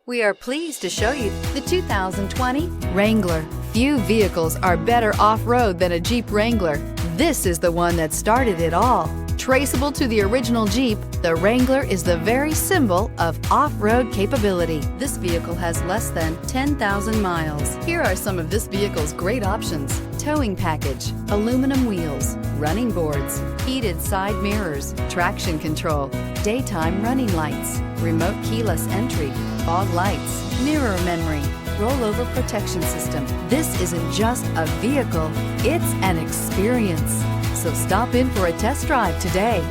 We are pleased to show you the 2020 Wrangler. Few vehicles are better off-road than a Jeep Wrangler. This is the one that started it all. Traceable to the original Jeep, the Wrangler is the very symbol of off-road capability. This vehicle has less than 10,000 miles. Here are some of this vehicle's great options: towing package, aluminum wheels, running boards, heated side mirrors, traction control, daytime running lights, remote keyless entry, fog lights, mirror memory, rollover protection system. This isn't just a vehicle, it's an experience. So stop in for a test drive today.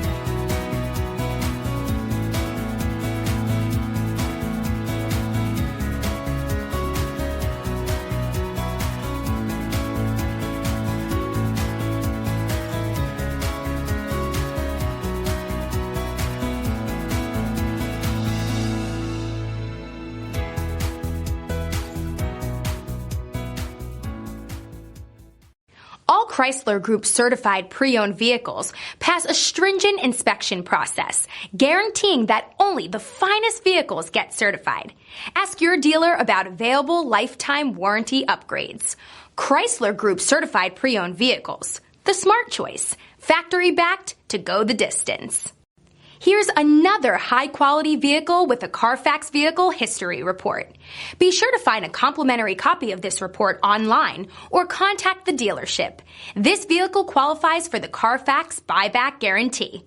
All Chrysler Group certified pre-owned vehicles pass a stringent inspection process, guaranteeing that only the finest vehicles get certified. Ask your dealer about available lifetime warranty upgrades. Chrysler Group certified pre-owned vehicles, the smart choice, factory backed to go the distance. Here's another high-quality vehicle with a CarFax Vehicle History Report. Be sure to find a complimentary copy of this report online or contact the dealership. This vehicle qualifies for the CarFax Buyback Guarantee.